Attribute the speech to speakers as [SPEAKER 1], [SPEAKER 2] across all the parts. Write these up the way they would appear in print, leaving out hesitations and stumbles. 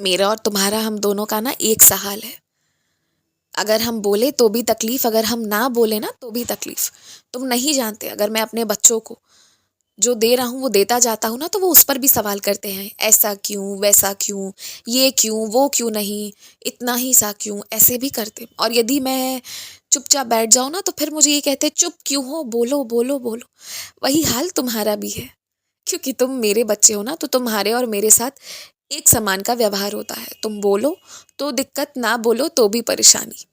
[SPEAKER 1] मेरा और तुम्हारा हम दोनों का ना एक सा हाल है। अगर हम बोले तो भी तकलीफ, अगर हम ना बोले ना तो भी तकलीफ। तुम नहीं जानते, अगर मैं अपने बच्चों को जो दे रहा हूँ वो देता जाता हूँ ना, तो वो उस पर भी सवाल करते हैं, ऐसा क्यों, वैसा क्यों, ये क्यों, वो क्यों नहीं, इतना ही सा क्यों, ऐसे भी करते। और यदि मैं चुपचाप बैठ जाऊँ ना, तो फिर मुझे ये कहते, चुप क्यों हो, बोलो बोलो बोलो। वही हाल तुम्हारा भी है, क्योंकि तुम मेरे बच्चे हो ना, तो तुम्हारे और मेरे साथ एक समान का व्यवहार होता है। तुम बोलो तो दिक्कत, ना बोलो तो भी परेशानी।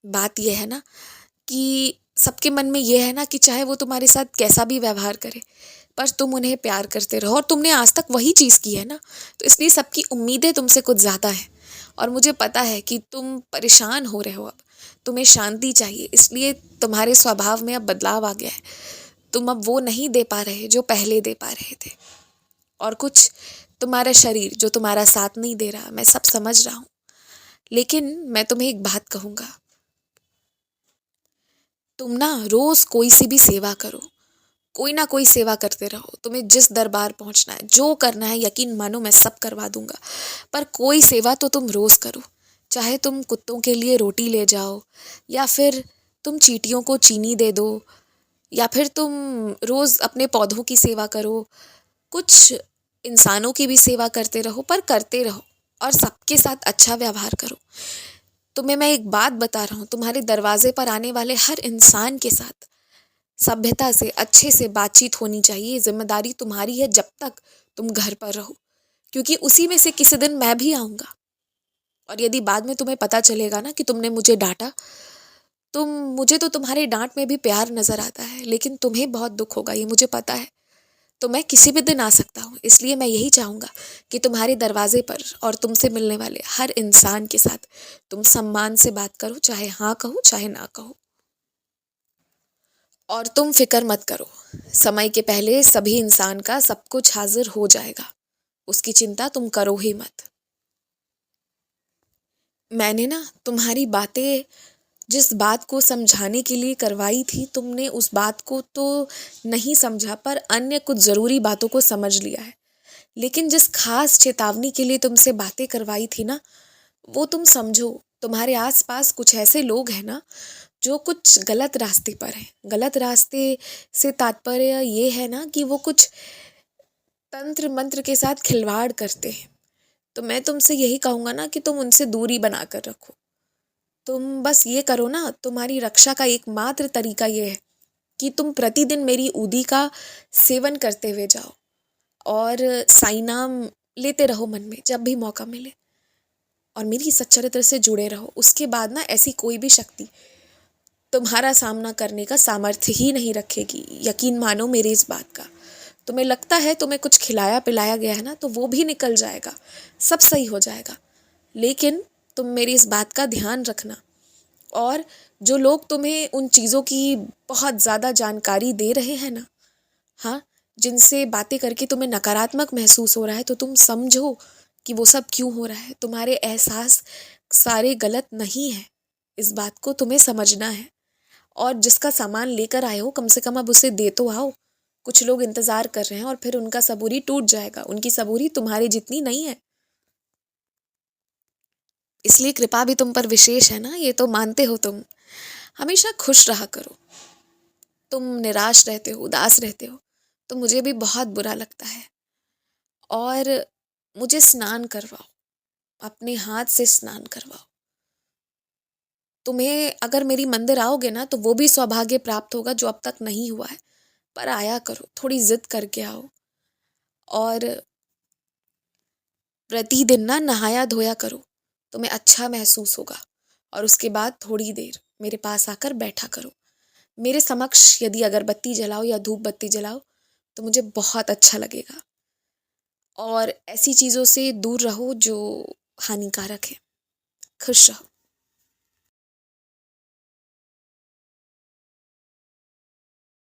[SPEAKER 1] बात यह है ना कि सबके मन में यह है ना कि चाहे वो तुम्हारे साथ कैसा भी व्यवहार करे, पर तुम उन्हें प्यार करते रहो, और तुमने आज तक वही चीज़ की है ना, तो इसलिए सबकी उम्मीदें तुमसे कुछ ज़्यादा है। और मुझे पता है कि तुम परेशान हो रहे हो, अब तुम्हें शांति चाहिए, इसलिए तुम्हारे स्वभाव में अब बदलाव आ गया है। तुम अब वो नहीं दे पा रहे जो पहले दे पा रहे थे। और कुछ तुम्हारा शरीर जो तुम्हारा साथ नहीं दे रहा, मैं सब समझ रहा हूँ। लेकिन मैं तुम्हें एक बात कहूँगा, तुम ना रोज कोई सी भी सेवा करो, कोई ना कोई सेवा करते रहो। तुम्हें जिस दरबार पहुंचना है, जो करना है, यकीन मानो मैं सब करवा दूंगा। पर कोई सेवा तो तुम रोज करो। चाहे तुम कुत्तों के लिए रोटी ले जाओ, या फिर तुम चींटियों को चीनी दे दो, या फिर तुम रोज अपने पौधों की सेवा करो। कुछ इंसानों की भी सेवा करते रहो, पर करते रहो, और सबके साथ अच्छा व्यवहार करो। तुम्हें मैं एक बात बता रहा हूँ, तुम्हारे दरवाजे पर आने वाले हर इंसान के साथ सभ्यता से, अच्छे से बातचीत होनी चाहिए। जिम्मेदारी तुम्हारी है जब तक तुम घर पर रहो, क्योंकि उसी में से किसी दिन मैं भी आऊंगा। और यदि बाद में तुम्हें पता चलेगा ना कि तुमने मुझे डांटा, तुम मुझे तो तुम्हारे डांट में भी प्यार नजर आता है, लेकिन तुम्हें बहुत दुख होगा, ये मुझे पता है। तो मैं किसी भी दिन आ सकता हूँ, इसलिए मैं यही चाहूंगा कि तुम्हारे दरवाजे पर और तुमसे मिलने वाले हर इंसान के साथ तुम सम्मान से बात करो, चाहे हाँ कहो चाहे ना कहो। और तुम फिक्र मत करो, समय के पहले सभी इंसान का सब कुछ हाजिर हो जाएगा, उसकी चिंता तुम करो ही मत। मैंने ना तुम्हारी बातें, जिस बात को समझाने के लिए करवाई थी, तुमने उस बात को तो नहीं समझा, पर अन्य कुछ ज़रूरी बातों को समझ लिया है। लेकिन जिस खास चेतावनी के लिए तुमसे बातें करवाई थी ना, वो तुम समझो। तुम्हारे आसपास कुछ ऐसे लोग हैं ना, जो कुछ गलत रास्ते पर हैं। गलत रास्ते से तात्पर्य ये है ना कि वो कुछ तंत्र मंत्र के साथ खिलवाड़ करते हैं। तो मैं तुमसे यही कहूँगा ना कि तुम उनसे दूरी बना कर रखो। तुम बस ये करो ना, तुम्हारी रक्षा का एकमात्र तरीका ये है कि तुम प्रतिदिन मेरी ऊदी का सेवन करते हुए जाओ, और साई नाम लेते रहो मन में जब भी मौका मिले, और मेरी सच्चरित्र से जुड़े रहो। उसके बाद ना ऐसी कोई भी शक्ति तुम्हारा सामना करने का सामर्थ्य ही नहीं रखेगी, यकीन मानो मेरी इस बात का। तुम्हें लगता है तुम्हें कुछ खिलाया पिलाया गया है ना, तो वो भी निकल जाएगा, सब सही हो जाएगा। लेकिन तुम मेरी इस बात का ध्यान रखना, और जो लोग तुम्हें उन चीज़ों की बहुत ज़्यादा जानकारी दे रहे हैं ना, हाँ, जिनसे बातें करके तुम्हें नकारात्मक महसूस हो रहा है, तो तुम समझो कि वो सब क्यों हो रहा है। तुम्हारे एहसास सारे गलत नहीं है, इस बात को तुम्हें समझना है। और जिसका सामान लेकर आए हो, कम से कम अब उसे दे तो आओ। कुछ लोग इंतजार कर रहे हैं, और फिर उनका सबूरी टूट जाएगा। उनकी सबूरी तुम्हारी जितनी नहीं है, इसलिए कृपा भी तुम पर विशेष है ना, ये तो मानते हो तुम। हमेशा खुश रहा करो। तुम निराश रहते हो, उदास रहते हो, तो मुझे भी बहुत बुरा लगता है। और मुझे स्नान करवाओ, अपने हाथ से स्नान करवाओ। तुम्हें अगर मेरी मंदिर आओगे ना, तो वो भी सौभाग्य प्राप्त होगा जो अब तक नहीं हुआ है। पर आया करो, थोड़ी जिद करके आओ, और प्रतिदिन ना नहाया धोया करो, तुम्हें अच्छा महसूस होगा। और उसके बाद थोड़ी देर मेरे पास आकर बैठा करो। मेरे समक्ष यदि अगरबत्ती जलाओ या धूप बत्ती जलाओ, तो मुझे बहुत अच्छा लगेगा। और ऐसी चीज़ों से दूर रहो जो हानिकारक है। खुश रहो।